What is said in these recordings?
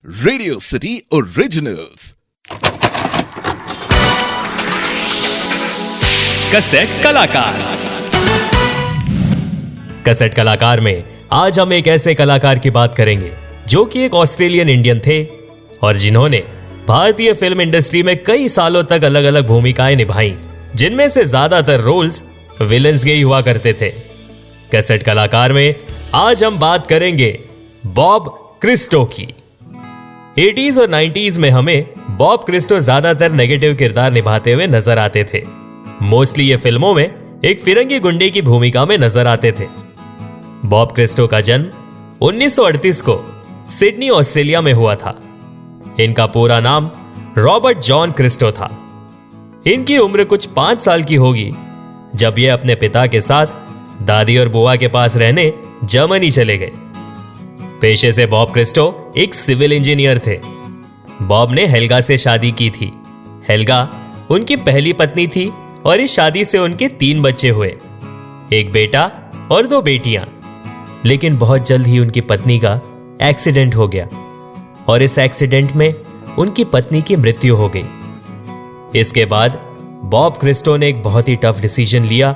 Radio city originals. Cassette कलाकार। Cassette कलाकार में आज हम एक ऐसे कलाकार की बात करेंगे जो कि एक ऑस्ट्रेलियन इंडियन थे और जिन्होंने भारतीय फिल्म इंडस्ट्री में कई सालों तक अलग अलग भूमिकाएं निभाई, जिनमें से ज्यादातर रोल्स विलेंस के ही हुआ करते थे। कैसेट कलाकार में आज हम बात करेंगे बॉब क्रिस्टो की। 80s और 90s में हमें बॉब क्रिस्टो ज्यादातर नेगेटिव किरदार निभाते हुए नजर आते थे। मोस्टली ये फिल्मों में एक फिरंगी गुंडे की भूमिका में नजर आते थे। बॉब क्रिस्टो का जन्म 1938 को सिडनी, ऑस्ट्रेलिया में हुआ था। इनका पूरा नाम रॉबर्ट जॉन क्रिस्टो था। इनकी उम्र कुछ 5 साल की होगी जब ये अपने पिता के साथ दादी और बुआ के पास रहने जर्मनी चले गए। पेशे से बॉब क्रिस्टो एक सिविल इंजीनियर थे। बॉब ने हेल्गा से शादी की थी। हेल्गा उनकी पहली पत्नी थी और इस शादी से उनके 3 बच्चे हुए, एक बेटा और 2 बेटियां। लेकिन बहुत जल्द ही उनकी पत्नी का एक्सीडेंट हो गया और इस एक्सीडेंट में उनकी पत्नी की मृत्यु हो गई। इसके बाद बॉब क्रिस्टो ने एक बहुत ही टफ डिसीजन लिया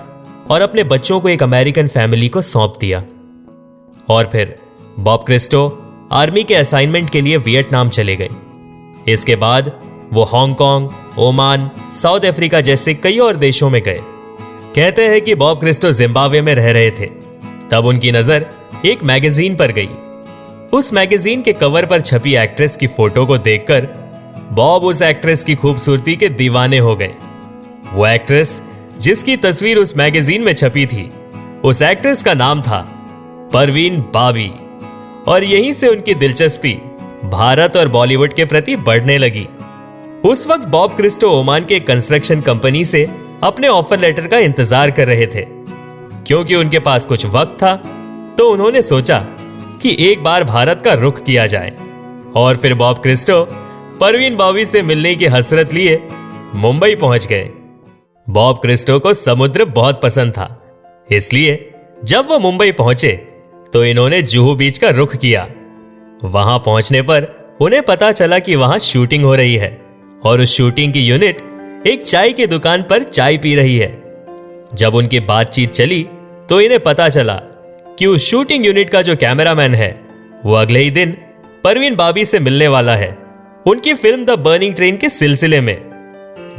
और अपने बच्चों को एक अमेरिकन फैमिली को सौंप दिया। और फिर बॉब क्रिस्टो आर्मी के असाइनमेंट के लिए वियतनाम चले गए। इसके बाद वो हांगकांग, ओमान, साउथ अफ्रीका जैसे कई और देशों में गए। कहते हैं कि बॉब क्रिस्टो जिम्बाब्वे में रह रहे थे, तब उनकी नजर एक मैगजीन पर गई। उस मैगजीन के कवर पर छपी एक्ट्रेस की फोटो को देखकर बॉब उस एक्ट्रेस की खूबसूरती के दीवाने हो गए। वो एक्ट्रेस जिसकी तस्वीर उस मैगजीन में छपी थी, उस एक्ट्रेस का नाम था परवीन बाबी। और यहीं से उनकी दिलचस्पी भारत और बॉलीवुड के प्रति बढ़ने लगी। उस वक्त बॉब क्रिस्टो ओमान के कंस्ट्रक्शन कंपनी से अपने ऑफर लेटर का इंतजार कर रहे थे। क्योंकि उनके पास कुछ वक्त था तो उन्होंने सोचा कि एक बार भारत का रुख किया जाए। और फिर बॉब क्रिस्टो परवीन बाबी से मिलने की हसरत लिए मुंबई पहुंच गए। बॉब क्रिस्टो को समुद्र बहुत पसंद था, इसलिए जब वो मुंबई पहुंचे तो इन्होंने जुहू बीच का रुख किया। वहां पहुंचने पर उन्हें पता चला कि वहां शूटिंग हो रही है और उस शूटिंग की यूनिट एक चाय की दुकान पर चाय पी रही है। जब उनकी बातचीत चली तो इन्हें पता चला कि उस शूटिंग यूनिट का जो कैमरामैन है वो अगले ही दिन परवीन बाबी से मिलने वाला है, उनकी फिल्म द बर्निंग ट्रेन के सिलसिले में।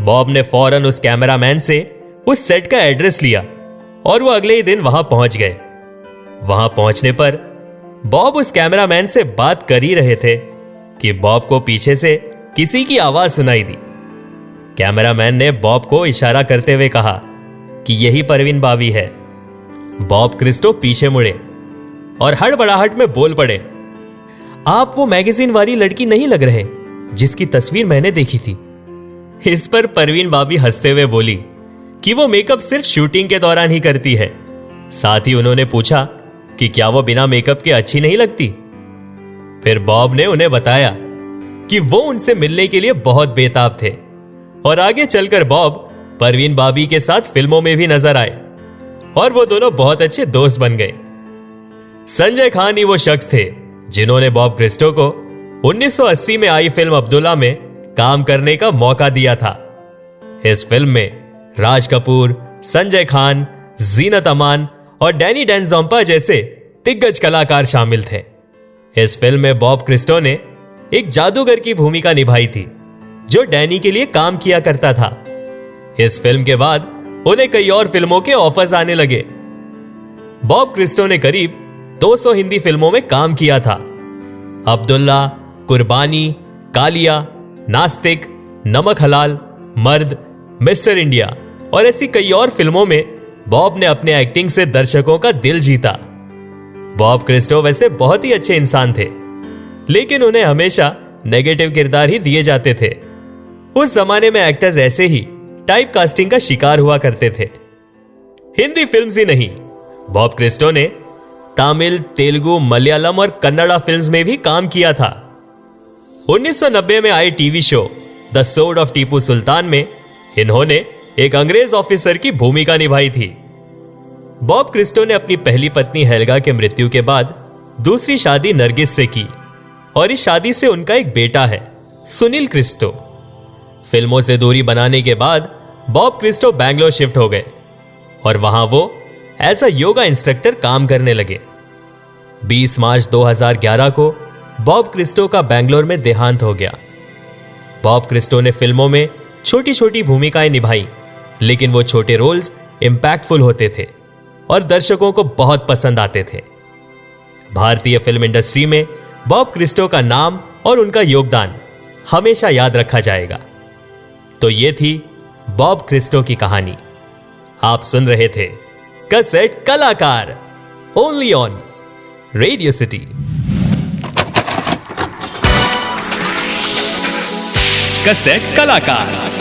बॉब ने फौरन उस कैमरामैन से उस सेट का एड्रेस लिया और वो अगले ही दिन वहां पहुंच गए। वहां पहुंचने पर बॉब उस कैमरामैन से बात कर ही रहे थे कि बॉब को पीछे से किसी की आवाज सुनाई दी। कैमरामैन ने बॉब को इशारा करते हुए कहा कि यही परवीन बाबी है। बॉब क्रिस्टो पीछे मुड़े और हड़बड़ाहट में बोल पड़े, आप वो मैगजीन वाली लड़की नहीं लग रहे जिसकी तस्वीर मैंने देखी थी। इस पर परवीन बाबी हंसते हुए बोली कि वो मेकअप सिर्फ शूटिंग के दौरान ही करती है। साथ ही उन्होंने पूछा कि क्या वो बिना मेकअप के अच्छी नहीं लगती। फिर बॉब ने उन्हें बताया कि वो उनसे मिलने के लिए बहुत बेताब थे और आगे चलकर बॉब परवीन बाबी के साथ फिल्मों में भी नजर आए और वो दोनों बहुत अच्छे दोस्त बन गए। संजय खान ही वो शख्स थे जिन्होंने बॉब क्रिस्टो को 1980 में आई फिल्म अब्दुल्ला में काम करने का मौका दिया था। इस फिल्म में राज कपूर, संजय खान, जीनत अमान और डैनी डेंजोंपा जैसे दिग्गज कलाकार शामिल थे। इस फिल्म में बॉब क्रिस्टो ने एक जादूगर की भूमिका निभाई थी जो डैनी के लिए काम किया करता था। इस फिल्म के बाद उन्हें कई और फिल्मों के ऑफर्स आने लगे। बॉब क्रिस्टो ने करीब 200 हिंदी फिल्मों में काम किया था। अब्दुल्ला, कुर्बानी, कालिया, नास्तिक, नमक हलाल, मर्द, मिस्टर इंडिया और ऐसी कई और फिल्मों में बॉब ने अपने एक्टिंग से दर्शकों का दिल जीता। बॉब क्रिस्टो वैसे बहुत ही अच्छे इंसान थे, लेकिन उन्हें हमेशा नेगेटिव किरदार ही दिए जाते थे। उस जमाने में एक्टर्स ऐसे ही टाइप कास्टिंग का शिकार हुआ करते थे। हिंदी फिल्म्स ही नहीं, बॉब क्रिस्टो ने तमिल, तेलुगु, मलयालम और कन्नड़ा फिल्म्स में भी काम किया था। 1990 में आए TV show the sword of Tipu Sultan में इन्होंने एक अंग्रेज ऑफिसर की भूमिका निभाई थी। बॉब क्रिस्टो ने अपनी पहली पत्नी हेल्गा के मृत्यु के बाद दूसरी शादी नरगिस से की और इस शादी से उनका एक बेटा है, सुनील क्रिस्टो। फिल्मों से दूरी बनाने के बाद बॉब क्रिस्टो बैंगलोर शिफ्ट हो गए और वहां वो एज अ योगा इंस्ट्रक्टर काम करने लगे। 20 मार्च 2011 को बॉब क्रिस्टो का बैंगलोर में देहांत हो गया। बॉब क्रिस्टो ने फिल्मों में छोटी छोटी भूमिकाएं निभाई, लेकिन वो छोटे रोल्स इंपैक्टफुल होते थे और दर्शकों को बहुत पसंद आते थे। भारतीय फिल्म इंडस्ट्री में बॉब क्रिस्टो का नाम और उनका योगदान हमेशा याद रखा जाएगा। तो ये थी बॉब क्रिस्टो की कहानी। आप सुन रहे थे कैसेट कलाकार, only on radio city. Cassette कलाकार।